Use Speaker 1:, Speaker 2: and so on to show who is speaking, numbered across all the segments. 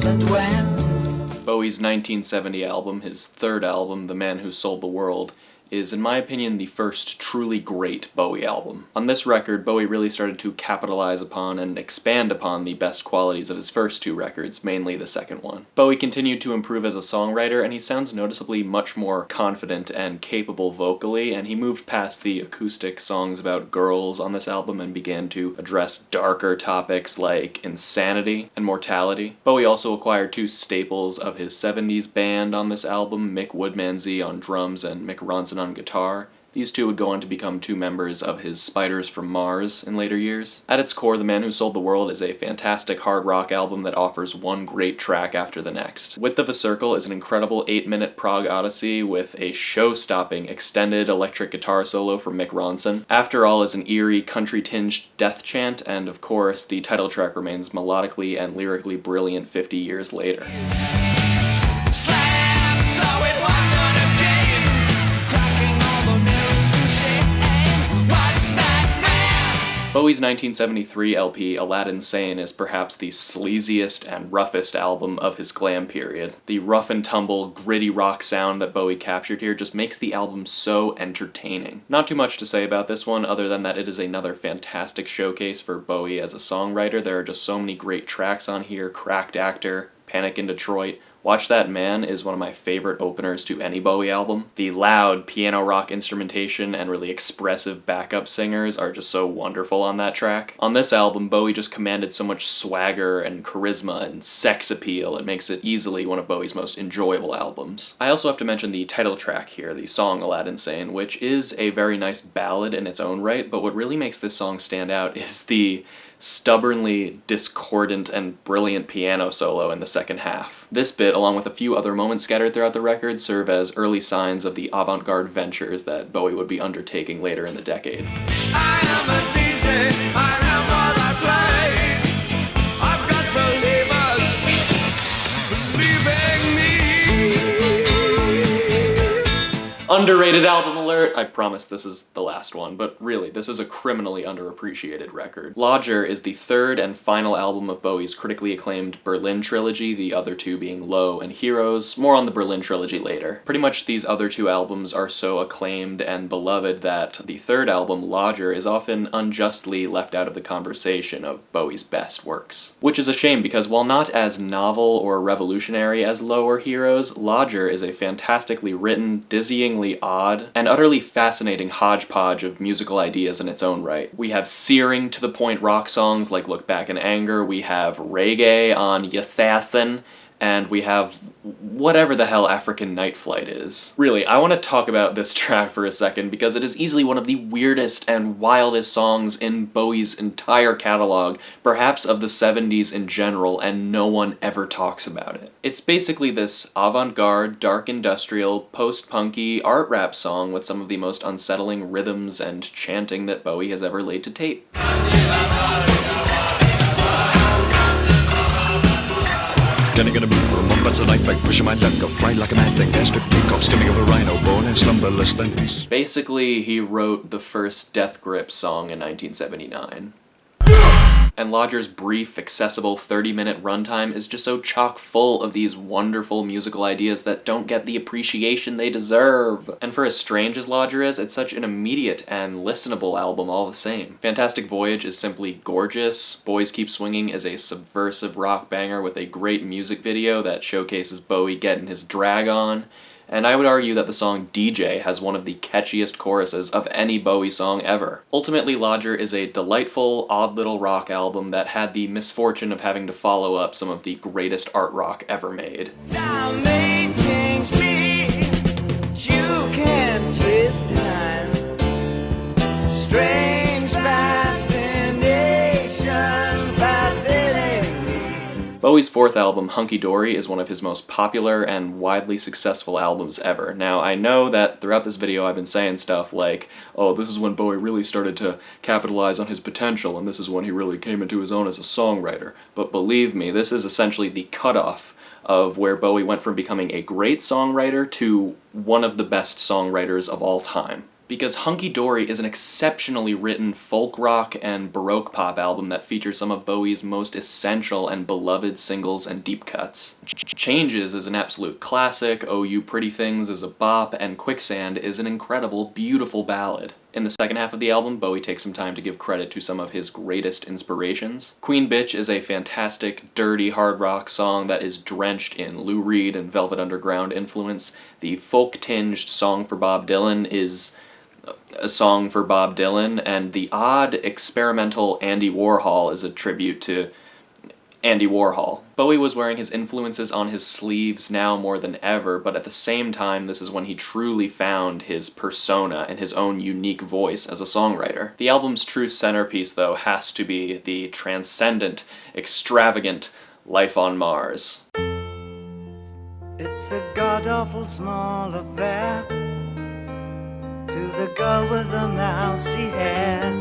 Speaker 1: isn't when.
Speaker 2: Bowie's 1970 album, his third album, The Man Who Sold the World, is, in my opinion, the first truly great Bowie album. On this record, Bowie really started to capitalize upon and expand upon the best qualities of his first two records, mainly the second one. Bowie continued to improve as a songwriter, and he sounds noticeably much more confident and capable vocally, and he moved past the acoustic songs about girls on this album and began to address darker topics like insanity and mortality. Bowie also acquired two staples of his 70s band on this album, Mick Woodmansey on drums and Mick Ronson on guitar. These two would go on to become two members of his Spiders from Mars in later years. At its core, The Man Who Sold the World is a fantastic hard rock album that offers one great track after the next. Width of a Circle is an incredible 8-minute prog odyssey with a show-stopping extended electric guitar solo from Mick Ronson. After All is an eerie, country-tinged death chant, and of course, the title track remains melodically and lyrically brilliant 50 years later. Bowie's 1973 LP, Aladdin Sane, is perhaps the sleaziest and roughest album of his glam period. The rough-and-tumble, gritty rock sound that Bowie captured here just makes the album so entertaining. Not too much to say about this one, other than that it is another fantastic showcase for Bowie as a songwriter. There are just so many great tracks on here: Cracked Actor, Panic in Detroit. Watch That Man is one of my favorite openers to any Bowie album. The loud piano rock instrumentation and really expressive backup singers are just so wonderful on that track. On this album, Bowie just commanded so much swagger and charisma and sex appeal, it makes it easily one of Bowie's most enjoyable albums. I also have to mention the title track here, the song Aladdin Sane, which is a very nice ballad in its own right, but what really makes this song stand out is the stubbornly discordant and brilliant piano solo in the second half. This bit, along with a few other moments scattered throughout the record, serve as early signs of the avant-garde ventures that Bowie would be undertaking later in the decade.
Speaker 1: I am a DJ, I am what I play. I've got believers believing me.
Speaker 2: Underrated album alert! I promise this is the last one, but really, this is a criminally underappreciated record. Lodger is the third and final album of Bowie's critically acclaimed Berlin trilogy, the other two being Low and Heroes. More on the Berlin trilogy later. Pretty much these other two albums are so acclaimed and beloved that the third album, Lodger, is often unjustly left out of the conversation of Bowie's best works. Which is a shame, because while not as novel or revolutionary as Low or Heroes, Lodger is a fantastically written, dizzyingly odd, and utterly fascinating hodgepodge of musical ideas in its own right. We have searing to the point rock songs like Look Back in Anger, we have reggae on Yathathan, and we have whatever the hell African Night Flight is. Really, I want to talk about this track for a second because it is easily one of the weirdest and wildest songs in Bowie's entire catalog, perhaps of the 70s in general, and no one ever talks about it. It's basically this avant-garde, dark industrial, post-punky art rap song with some of the most unsettling rhythms and chanting that Bowie has ever laid to tape.
Speaker 3: Gonna move for a month, that's a night fight, pushing my luck, go fly like a mad thing, gastric takeoff, skimming over rhino bone and slumberless things.
Speaker 2: Basically, he wrote the first Death Grip song in 1979. And Lodger's brief, accessible 30-minute runtime is just so chock full of these wonderful musical ideas that don't get the appreciation they deserve. And for as strange as Lodger is, it's such an immediate and listenable album all the same. Fantastic Voyage is simply gorgeous. Boys Keep Swinging is a subversive rock banger with a great music video that showcases Bowie getting his drag on. And I would argue that the song DJ has one of the catchiest choruses of any Bowie song ever. Ultimately, Lodger is a delightful, odd little rock album that had the misfortune of having to follow up some of the greatest art rock ever made.
Speaker 1: Time may change me, you can twist time. Strange fascination, fascinating me.
Speaker 2: Bowie's fourth album, Hunky Dory, is one of his most popular and widely successful albums ever. Now, I know that throughout this video I've been saying stuff like, oh, this is when Bowie really started to capitalize on his potential, and this is when he really came into his own as a songwriter. But believe me, this is essentially the cutoff of where Bowie went from becoming a great songwriter to one of the best songwriters of all time. because Hunky Dory is an exceptionally written folk rock and baroque pop album that features some of Bowie's most essential and beloved singles and deep cuts. Changes is an absolute classic, Oh You Pretty Things is a bop, and Quicksand is an incredible, beautiful ballad. In the second half of the album, Bowie takes some time to give credit to some of his greatest inspirations. Queen Bitch is a fantastic, dirty hard rock song that is drenched in Lou Reed and Velvet Underground influence. The folk-tinged Song for Bob Dylan is a song for Bob Dylan, and the odd experimental Andy Warhol is a tribute to Andy Warhol. Bowie was wearing his influences on his sleeves now more than ever, but at the same time, this is when he truly found his persona and his own unique voice as a songwriter. The album's true centerpiece, though, has to be the transcendent, extravagant Life on Mars.
Speaker 4: It's a god-awful small affair to the girl with the mousy hair.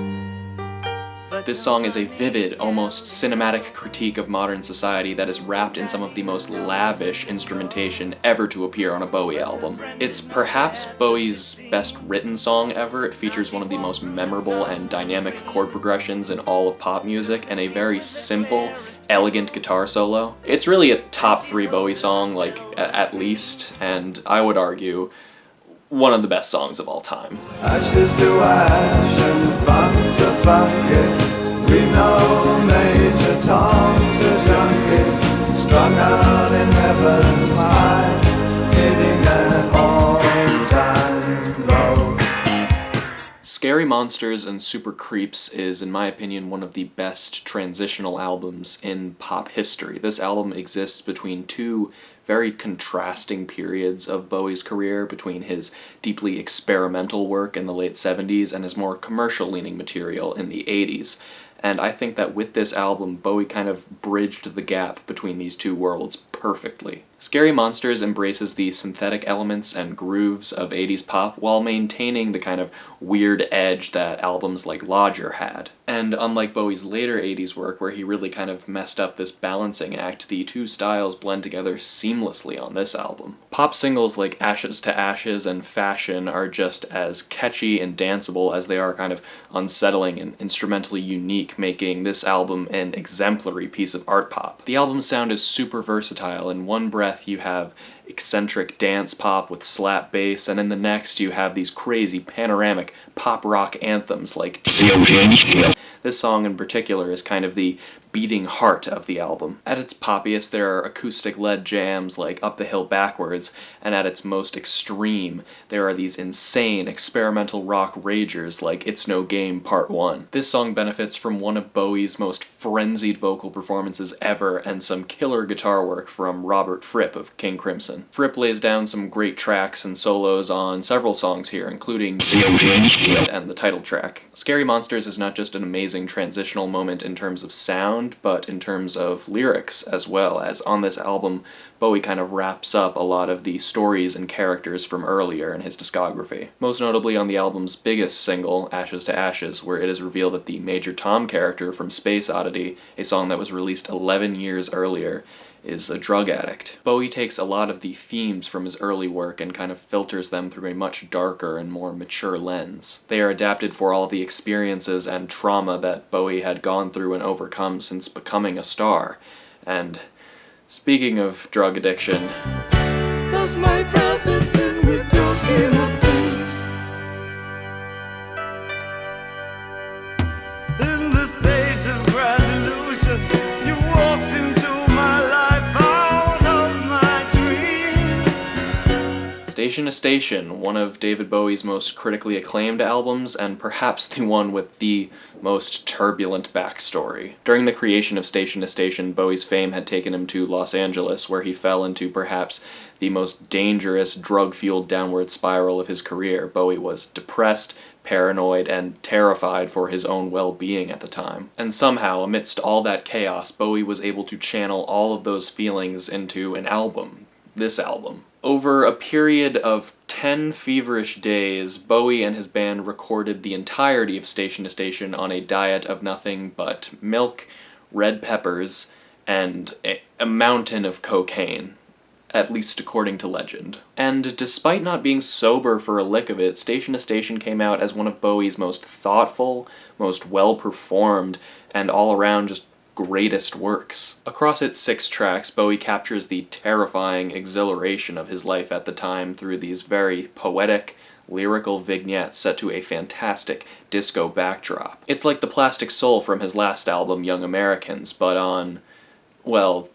Speaker 2: This song is a vivid, almost cinematic critique of modern society that is wrapped in some of the most lavish instrumentation ever to appear on a Bowie album. It's perhaps Bowie's best written song ever. It features one of the most memorable and dynamic chord progressions in all of pop music, and a very simple, elegant guitar solo. It's really a top 3 Bowie song, like, at least, and I would argue one of the best songs of all time.
Speaker 1: Ashes to ash and funk to funky. We know Major Tom's a junkie, strung out in heaven's high, hitting an all-time low.
Speaker 2: Scary Monsters and Super Creeps is, in my opinion, one of the best transitional albums in pop history. This album exists between two very contrasting periods of Bowie's career, between his deeply experimental work in the late 70s and his more commercial-leaning material in the 80s. And I think that with this album, Bowie kind of bridged the gap between these two worlds perfectly. Scary Monsters embraces the synthetic elements and grooves of 80s pop while maintaining the kind of weird edge that albums like Lodger had. And unlike Bowie's later 80s work, where he really kind of messed up this balancing act, the two styles blend together seamlessly on this album. Pop singles like Ashes to Ashes and Fashion are just as catchy and danceable as they are kind of unsettling and instrumentally unique, making this album an exemplary piece of art pop. The album's sound is super versatile. In one breath you have eccentric dance pop with slap bass, and in the next you have these crazy panoramic pop rock anthems like This song in particular is kind of the beating heart of the album. At its poppiest, there are acoustic-led jams like Up the Hill Backwards, and at its most extreme, there are these insane experimental rock ragers like It's No Game Part 1. This song benefits from one of Bowie's most frenzied vocal performances ever, and some killer guitar work from Robert Fripp of King Crimson. Fripp lays down some great tracks and solos on several songs here, including and the title track. Scary Monsters is not just an amazing transitional moment in terms of sound, but in terms of lyrics as well, as on this album, Bowie kind of wraps up a lot of the stories and characters from earlier in his discography. Most notably on the album's biggest single, Ashes to Ashes, where it is revealed that the Major Tom character from Space Oddity, a song that was released 11 years earlier, is a drug addict. Bowie takes a lot of the themes from his early work and kind of filters them through a much darker and more mature lens. They are adapted for all the experiences and trauma that Bowie had gone through and overcome since becoming a star. And speaking of drug addiction,
Speaker 1: Does my prophet in with your scheme of things? In the stage of grand illusion, you walked into my life out of my dreams.
Speaker 2: Station to Station, one of David Bowie's most critically acclaimed albums, and perhaps the one with the most turbulent backstory. During the creation of Station to Station, Bowie's fame had taken him to Los Angeles, where he fell into perhaps the most dangerous, drug-fueled downward spiral of his career. Bowie was depressed, paranoid, and terrified for his own well-being at the time. And somehow, amidst all that chaos, Bowie was able to channel all of those feelings into an album. This album. Over a period of 10 feverish days, Bowie and his band recorded the entirety of Station to Station on a diet of nothing but milk, red peppers, and a mountain of cocaine. at least according to legend. And despite not being sober for a lick of it, Station to Station came out as one of Bowie's most thoughtful, most well-performed, and all-around just greatest works. Across its 6 tracks, Bowie captures the terrifying exhilaration of his life at the time through these very poetic, lyrical vignettes set to a fantastic disco backdrop. It's like the Plastic Soul from his last album, Young Americans, but on, well,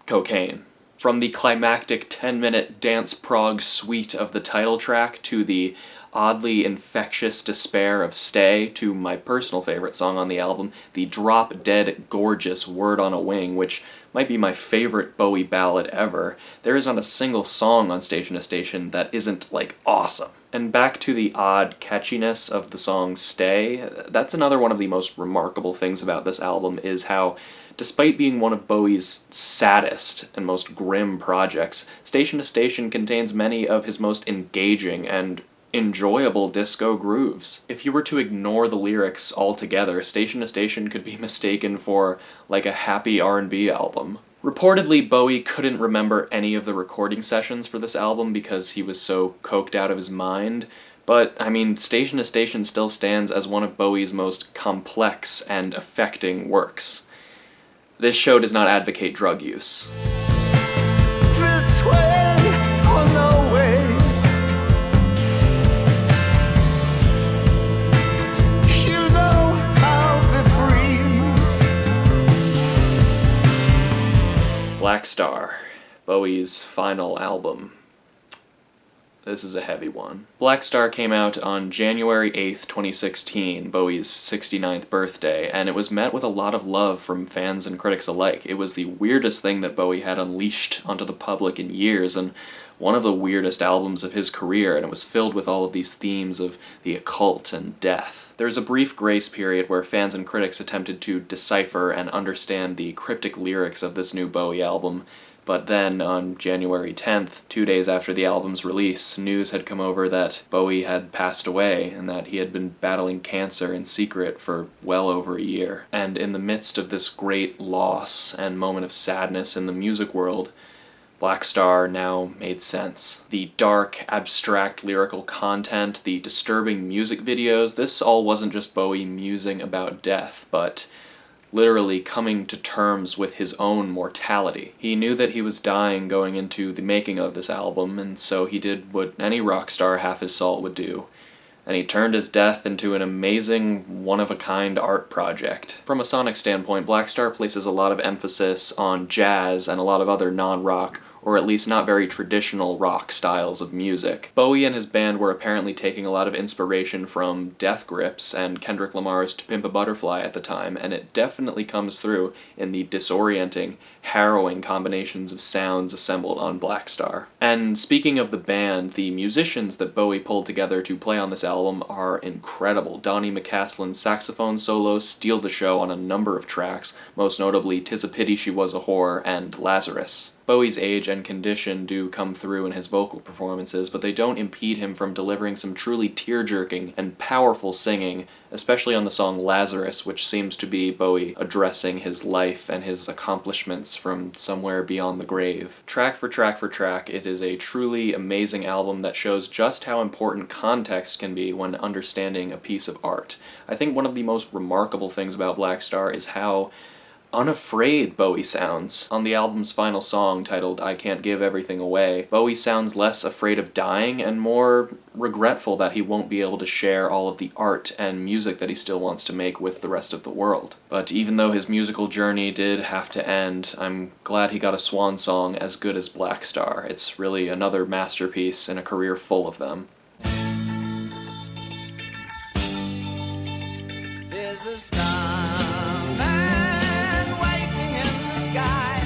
Speaker 2: cocaine. From the climactic 10-minute dance prog suite of the title track to the oddly infectious despair of Stay to my personal favorite song on the album, the drop-dead gorgeous Word on a Wing, which might be my favorite Bowie ballad ever, there is not a single song on Station to Station that isn't, like, awesome. And back to the odd catchiness of the song Stay, that's another one of the most remarkable things about this album is how, despite being one of Bowie's saddest and most grim projects, Station to Station contains many of his most engaging and enjoyable disco grooves. If you were to ignore the lyrics altogether, Station to Station could be mistaken for like a happy R&B album. Reportedly, Bowie couldn't remember any of the recording sessions for this album because he was so coked out of his mind, but, I mean, Station to Station still stands as one of Bowie's most complex and affecting works. This show does not advocate drug use.
Speaker 1: This way or no way. You know I'll be free.
Speaker 2: Black Star, Bowie's final album. This is a heavy one. Black Star came out on January 8th, 2016, Bowie's 69th birthday, and it was met with a lot of love from fans and critics alike. It was the weirdest thing that Bowie had unleashed onto the public in years, and one of the weirdest albums of his career, and it was filled with all of these themes of the occult and death. There's a brief grace period where fans and critics attempted to decipher and understand the cryptic lyrics of this new Bowie album, but then, on January 10th, 2 days after the album's release, news had come over that Bowie had passed away and that he had been battling cancer in secret for well over a year. And in the midst of this great loss and moment of sadness in the music world, Black Star now made sense. The dark, abstract lyrical content, the disturbing music videos, this all wasn't just Bowie musing about death, but literally coming to terms with his own mortality. He knew that he was dying going into the making of this album, and so he did what any rock star half his salt would do, and he turned his death into an amazing, one-of-a-kind art project. From a sonic standpoint, Black Star places a lot of emphasis on jazz and a lot of other non-rock, or at least not very traditional rock styles of music. Bowie and his band were apparently taking a lot of inspiration from Death Grips and Kendrick Lamar's To Pimp a Butterfly at the time, and it definitely comes through in the disorienting, harrowing combinations of sounds assembled on Black Star. And speaking of the band, the musicians that Bowie pulled together to play on this album are incredible. Donnie McCaslin's saxophone solos steal the show on a number of tracks, most notably 'Tis a Pity She Was a Whore and Lazarus. Bowie's age and condition do come through in his vocal performances, but they don't impede him from delivering some truly tear-jerking and powerful singing, especially on the song Lazarus, which seems to be Bowie addressing his life and his accomplishments from somewhere beyond the grave. Track for track for track, it is a truly amazing album that shows just how important context can be when understanding a piece of art. I think one of the most remarkable things about Black Star is how unafraid Bowie sounds. On the album's final song, titled I Can't Give Everything Away, Bowie sounds less afraid of dying and more regretful that he won't be able to share all of the art and music that he still wants to make with the rest of the world. But even though his musical journey did have to end, I'm glad he got a swan song as good as Black Star. It's really another masterpiece in a career full of them.
Speaker 1: There's a starman waiting in the sky.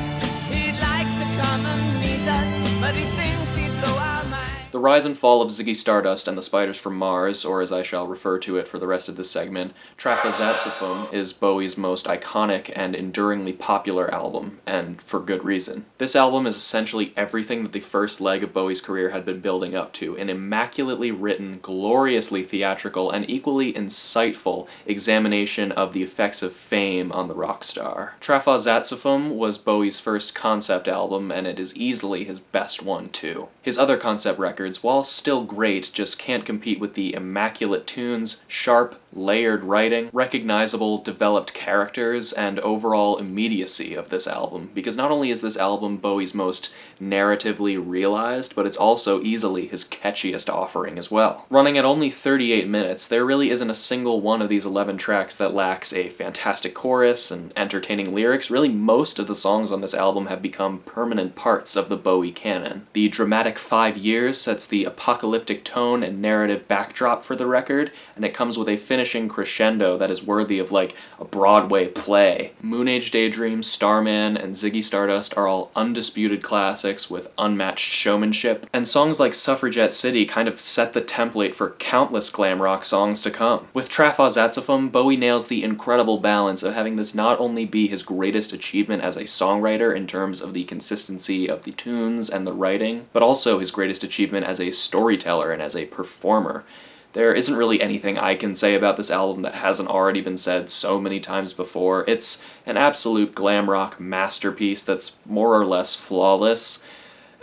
Speaker 1: He'd like to come and meet us, but he thinks he'd blow our mind.
Speaker 2: The rise and fall of Ziggy Stardust and the Spiders from Mars, or as I shall refer to it for the rest of this segment, Trafazatsifum, is Bowie's most iconic and enduringly popular album, and for good reason. This album is essentially everything that the first leg of Bowie's career had been building up to, an immaculately written, gloriously theatrical, and equally insightful examination of the effects of fame on the rock star. Trafazatsifum was Bowie's first concept album, and it is easily his best one, too. His other concept records, while still great, just can't compete with the immaculate tunes, sharp, layered writing, recognizable, developed characters, and overall immediacy of this album, because not only is this album Bowie's most narratively realized, but it's also easily his catchiest offering as well. Running at only 38 minutes, there really isn't a single one of these 11 tracks that lacks a fantastic chorus and entertaining lyrics. Really, most of the songs on this album have become permanent parts of the Bowie canon. The dramatic 5 years sets the apocalyptic tone and narrative backdrop for the record, and it comes with a finishing crescendo that is worthy of, like, a Broadway play. Moon Age Daydream, Starman, and Ziggy Stardust are all undisputed classics with unmatched showmanship, and songs like Suffragette City kind of set the template for countless glam rock songs to come. With Trafazatsifum, Bowie nails the incredible balance of having this not only be his greatest achievement as a songwriter in terms of the consistency of the tunes and the writing, but also his greatest achievement as a storyteller and as a performer. There isn't really anything I can say about this album that hasn't already been said so many times before. It's an absolute glam rock masterpiece that's more or less flawless,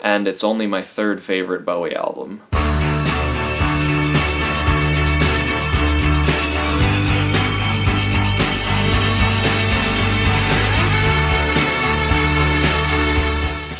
Speaker 2: and it's only my third favorite Bowie album.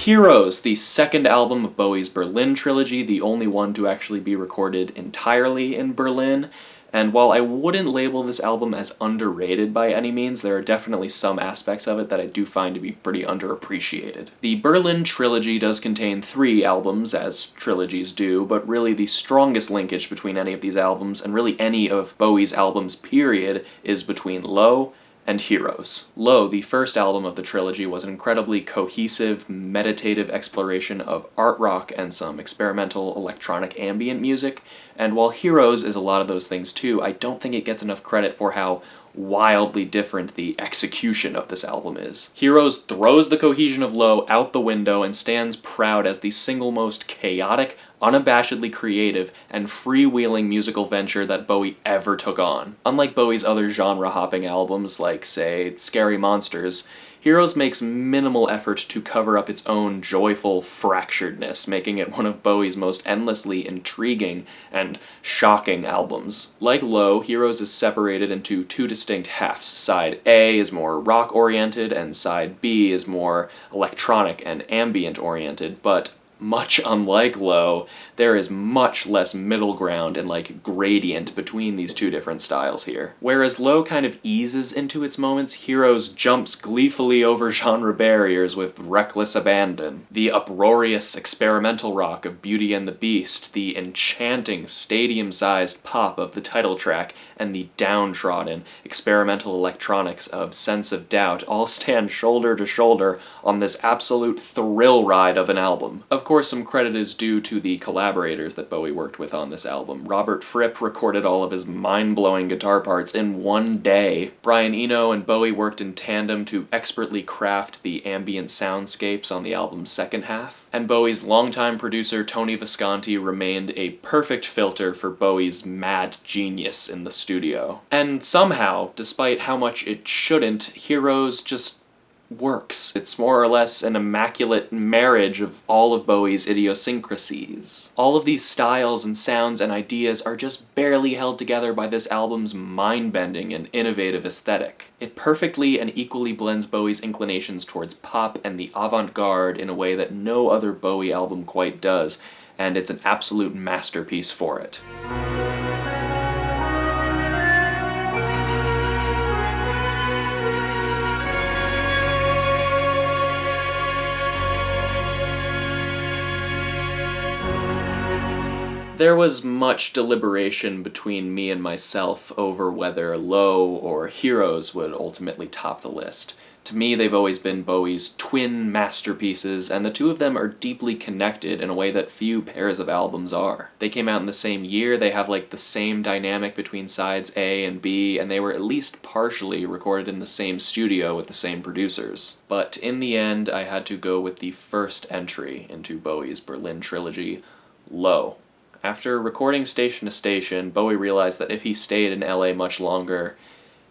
Speaker 2: Heroes, the second album of Bowie's Berlin trilogy, the only one to actually be recorded entirely in Berlin. And while I wouldn't label this album as underrated by any means, there are definitely some aspects of it that I do find to be pretty underappreciated. The Berlin trilogy does contain 3 albums, as trilogies do, but really the strongest linkage between any of these albums, and really any of Bowie's albums period, is between Low and Heroes. Low, the first album of the trilogy, was an incredibly cohesive, meditative exploration of art rock and some experimental electronic ambient music, and while Heroes is a lot of those things too, I don't think it gets enough credit for how wildly different the execution of this album is. Heroes throws the cohesion of Low out the window and stands proud as the single most chaotic, unabashedly creative, and freewheeling musical venture that Bowie ever took on. Unlike Bowie's other genre-hopping albums, like, say, Scary Monsters, Heroes makes minimal effort to cover up its own joyful fracturedness, making it one of Bowie's most endlessly intriguing and shocking albums. Like Low, Heroes is separated into 2 distinct halves. Side A is more rock-oriented, and Side B is more electronic and ambient-oriented, but much unlike Low, there is much less middle ground and, like, gradient between these 2 different styles here. Whereas Low kind of eases into its moments, Heroes jumps gleefully over genre barriers with reckless abandon. The uproarious experimental rock of Beauty and the Beast, the enchanting stadium-sized pop of the title track, and the downtrodden experimental electronics of Sense of Doubt all stand shoulder to shoulder on this absolute thrill ride of an album. Of course, some credit is due to the collaborators that Bowie worked with on this album. Robert Fripp recorded all of his mind-blowing guitar parts in 1 day. Brian Eno and Bowie worked in tandem to expertly craft the ambient soundscapes on the album's second half. And Bowie's longtime producer Tony Visconti remained a perfect filter for Bowie's mad genius in the studio. And somehow, despite how much it shouldn't, Heroes just works. It's more or less an immaculate marriage of all of Bowie's idiosyncrasies. All of these styles and sounds and ideas are just barely held together by this album's mind-bending and innovative aesthetic. It perfectly and equally blends Bowie's inclinations towards pop and the avant-garde in a way that no other Bowie album quite does, and it's an absolute masterpiece for it. There was much deliberation between me and myself over whether Low or Heroes would ultimately top the list. To me, they've always been Bowie's twin masterpieces, and the two of them are deeply connected in a way that few pairs of albums are. They came out in the same year, they have like the same dynamic between sides A and B, and they were at least partially recorded in the same studio with the same producers. But in the end, I had to go with the first entry into Bowie's Berlin trilogy, Low. After recording Station to Station, Bowie realized that if he stayed in LA much longer,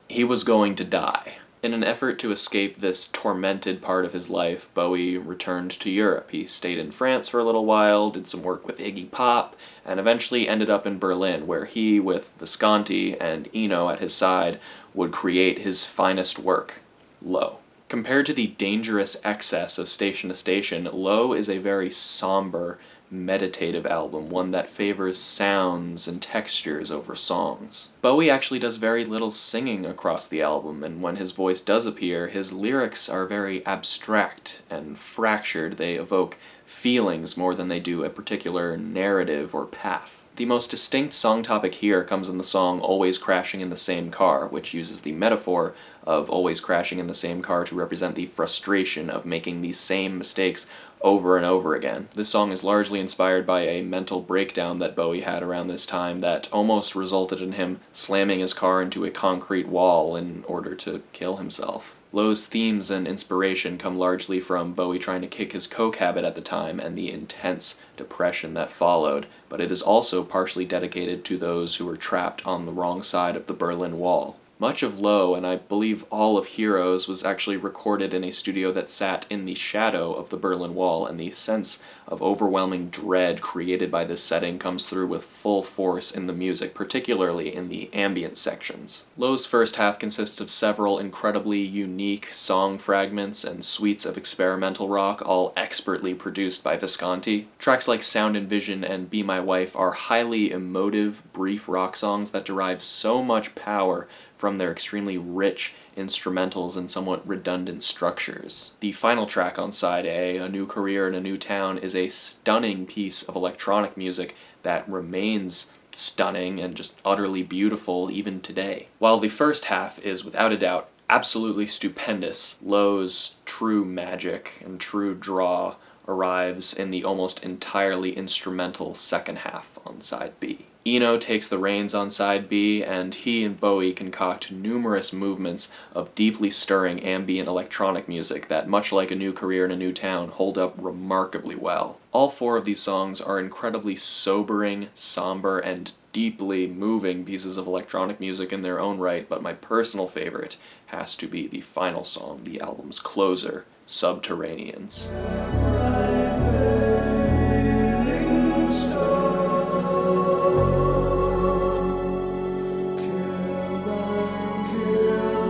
Speaker 2: he was going to die. In an effort to escape this tormented part of his life, Bowie returned to Europe. He stayed in France for a little while, did some work with Iggy Pop, and eventually ended up in Berlin, where he, with Visconti and Eno at his side, would create his finest work, Low. Compared to the dangerous excess of Station to Station, Low is a very somber, meditative album, one that favors sounds and textures over songs. Bowie actually does very little singing across the album, and when his voice does appear, his lyrics are very abstract and fractured. They evoke feelings more than they do a particular narrative or path. The most distinct song topic here comes in the song Always Crashing in the Same Car, which uses the metaphor of always crashing in the same car to represent the frustration of making these same mistakes over and over again. This song is largely inspired by a mental breakdown that Bowie had around this time that almost resulted in him slamming his car into a concrete wall in order to kill himself. Low's themes and inspiration come largely from Bowie trying to kick his coke habit at the time and the intense depression that followed, but it is also partially dedicated to those who were trapped on the wrong side of the Berlin Wall. Much of Low, and I believe all of Heroes, was actually recorded in a studio that sat in the shadow of the Berlin Wall, and the sense of overwhelming dread created by this setting comes through with full force in the music, particularly in the ambient sections. Low's first half consists of several incredibly unique song fragments and suites of experimental rock, all expertly produced by Visconti. Tracks like Sound and Vision and Be My Wife are highly emotive, brief rock songs that derive so much power from their extremely rich instrumentals and somewhat redundant structures. The final track on side A, A New Career in a New Town, is a stunning piece of electronic music that remains stunning and just utterly beautiful even today. While the first half is without a doubt absolutely stupendous, Low's true magic and true draw arrives in the almost entirely instrumental second half on side B. Eno takes the reins on side B, and he and Bowie concoct numerous movements of deeply stirring ambient electronic music that, much like A New Career in a New Town, hold up remarkably well. All four of these songs are incredibly sobering, somber, and deeply moving pieces of electronic music in their own right, but my personal favorite has to be the final song, the album's closer, Subterraneans.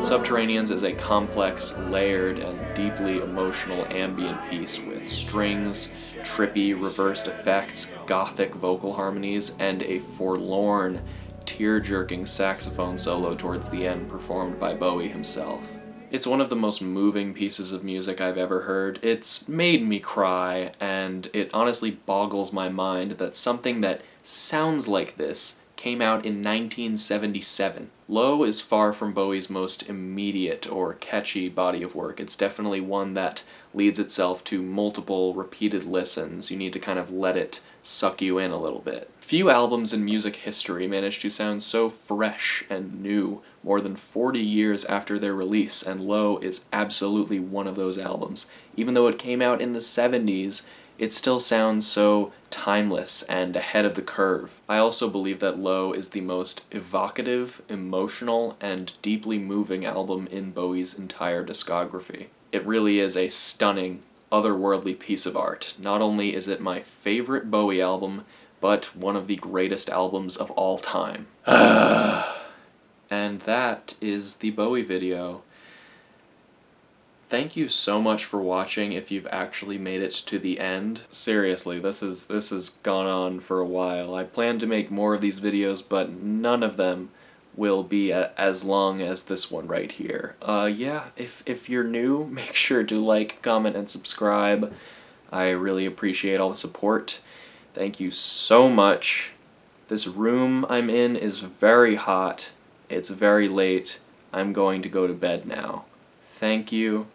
Speaker 2: Subterraneans is a complex, layered, and deeply emotional ambient piece with strings, trippy reversed effects, gothic vocal harmonies, and a forlorn, tear-jerking saxophone solo towards the end performed by Bowie himself. It's one of the most moving pieces of music I've ever heard. It's made me cry, and it honestly boggles my mind that something that sounds like this came out in 1977. Low is far from Bowie's most immediate or catchy body of work. It's definitely one that leads itself to multiple repeated listens. You need to kind of let it suck you in a little bit. Few albums in music history manage to sound so fresh and new more than 40 years after their release, and Low is absolutely one of those albums. Even though it came out in the 70s, it still sounds so timeless and ahead of the curve. I also believe that Low is the most evocative, emotional, and deeply moving album in Bowie's entire discography. It really is a stunning, otherworldly piece of art. Not only is it my favorite Bowie album, but one of the greatest albums of all time. And that is the Bowie video. Thank you so much for watching if you've actually made it to the end. Seriously, this has gone on for a while. I plan to make more of these videos, but none of them will be as long as this one right here. Yeah, if you're new, make sure to like, comment, and subscribe. I really appreciate all the support. Thank you so much. This room I'm in is very hot. It's very late. I'm going to go to bed now. Thank you,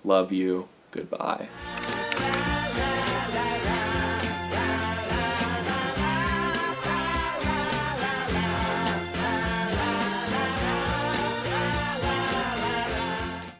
Speaker 2: love you, goodbye.